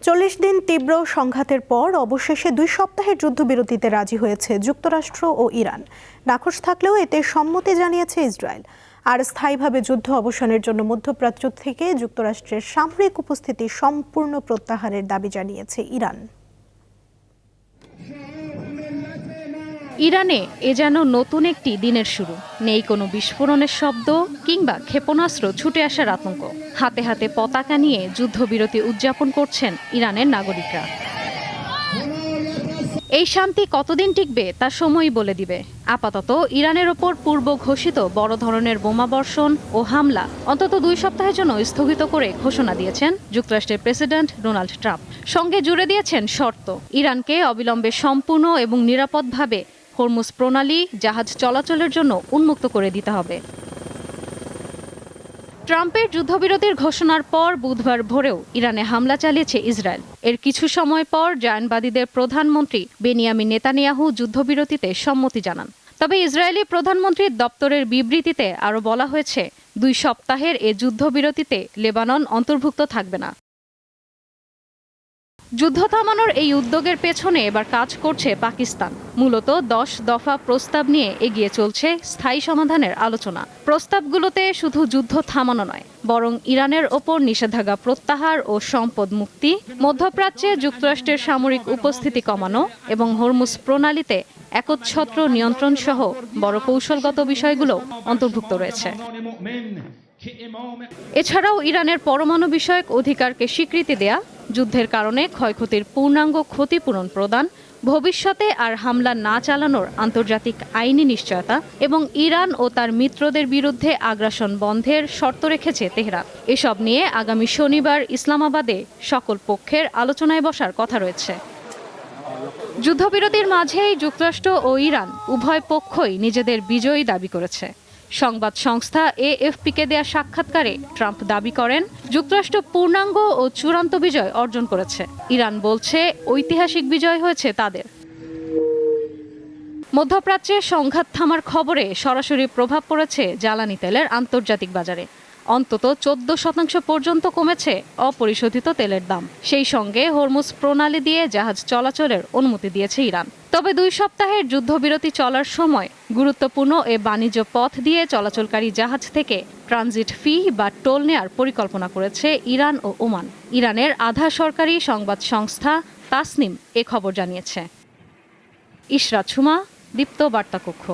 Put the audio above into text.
40 দিন তীব্র সংঘাতের পর অবশেষে 2 সপ্তাহের যুদ্ধবিরতিতে রাজি হয়েছে যুক্তরাষ্ট্র ও ইরান। নাখোশ থাকলেও এতে সম্মতি জানিয়েছে ইসরায়েল। আর স্থায়ীভাবে যুদ্ধ অবসানের জন্য মধ্যপ্রাচ্য থেকে যুক্তরাষ্ট্রের সামরিক উপস্থিতি সম্পূর্ণ প্রত্যাহারের দাবি জানিয়েছে ইরান। ইরানে এ যেন নতুন একটি দিনের শুরু। নেই কোনো বিস্ফোরণের শব্দ কিংবা ক্ষেপণাস্ত্র ছুটে আসার আতঙ্ক। হাতে হাতে পতাকা নিয়ে যুদ্ধবিরতি উদযাপন করছেন ইরানের নাগরিকরা। এই শান্তি কতদিন টিকবে তা সময়ই বলে দিবে। আপাতত ইরানের ওপর পূর্ব ঘোষিত বড় ধরনের বোমাবর্ষণ ও হামলা অন্তত 2 সপ্তাহের জন্য স্থগিত করে ঘোষণা দিয়েছেন যুক্তরাষ্ট্রের প্রেসিডেন্ট ডোনাল্ড ট্রাম্প। সঙ্গে জুড়ে দিয়েছেন শর্ত, ইরানকে অবিলম্বে সম্পূর্ণ এবং নিরাপদভাবে হরমুজ প্রণালী জাহাজ চলাচলের জন্য উন্মুক্ত করে দিতে হবে। ট্রাম্পের যুদ্ধবিরতির ঘোষণার পর বুধবার ভোরেও ইরানে হামলা চালিয়েছে ইসরায়েল। এর কিছু সময় পর জায়নবাদীদের প্রধানমন্ত্রী বেনিয়ামিন নেতানিয়াহু যুদ্ধবিরতিতে সম্মতি জানান। তবে ইসরায়েলি প্রধানমন্ত্রীর দপ্তরের বিবৃতিতে আরও বলা হয়েছে 2 সপ্তাহের এ যুদ্ধবিরতিতে লেবানন অন্তর্ভুক্ত থাকবে না। যুদ্ধ থামানোর এই উদ্যোগের পেছনে এবার কাজ করছে পাকিস্তান। মূলত 10 দফা প্রস্তাব নিয়ে এগিয়ে চলছে স্থায়ী সমাধানের আলোচনা। প্রস্তাবগুলোতে শুধু যুদ্ধ থামানো নয়, বরং ইরানের ওপর নিষেধাজ্ঞা প্রত্যাহার ও সম্পদ মুক্তি, মধ্যপ্রাচ্যে যুক্তরাষ্ট্রের সামরিক উপস্থিতি কমানো এবং হরমুজ প্রণালীতে একচ্ছত্র নিয়ন্ত্রণ সহ বড় কৌশলগত বিষয়গুলো অন্তর্ভুক্ত রয়েছে। এছাড়াও ইরানের পরমাণু বিষয়ক অধিকারকে স্বীকৃতি দেয়া, যুদ্ধের কারণে ক্ষয়ক্ষতির পূর্ণাঙ্গ ক্ষতিপূরণ প্রদান, ভবিষ্যতে আর হামলা না চালানোর আন্তর্জাতিক আইনি নিশ্চয়তা এবং ইরান ও তার মিত্রদের বিরুদ্ধে আগ্রাসন বন্ধের শর্ত রেখেছে তেহরান। এসব নিয়ে আগামী শনিবার ইসলামাবাদে সকল পক্ষের আলোচনায় বসার কথা রয়েছে। যুদ্ধবিরতির মাঝেই যুক্তরাষ্ট্র ও ইরান উভয় পক্ষই নিজেদের বিজয়ী দাবি করেছে। সংবাদ সংস্থা এএফপিকে দেয়া সাক্ষাৎকারে ট্রাম্প দাবি করেন যুক্তরাষ্ট্র পূর্ণাঙ্গ ও চূড়ান্ত বিজয় অর্জন করেছে। ইরান বলছে ঐতিহাসিক বিজয় হয়েছে তাদের। মধ্যপ্রাচ্যে সংঘাত থামার খবরে সরাসরি প্রভাব পড়েছে জ্বালানি তেলের আন্তর্জাতিক বাজারে। অন্তত 14% পর্যন্ত কমেছে অপরিশোধিত তেলের দাম। সেই সঙ্গে হরমুজ প্রণালী দিয়ে জাহাজ চলাচলের অনুমতি দিয়েছে ইরান। তবে 2 সপ্তাহের যুদ্ধবিরতি চলার সময় গুরুত্বপূর্ণ এ বাণিজ্য পথ দিয়ে চলাচলকারী জাহাজ থেকে ট্রানজিট ফি বা টোল নেয়ার পরিকল্পনা করেছে ইরান ও ওমান। ইরানের আধা সরকারি সংবাদ সংস্থা তাসনিম এ খবর জানিয়েছে। ইশরাত সুমা, দীপ্ত বার্তা কক্ষ।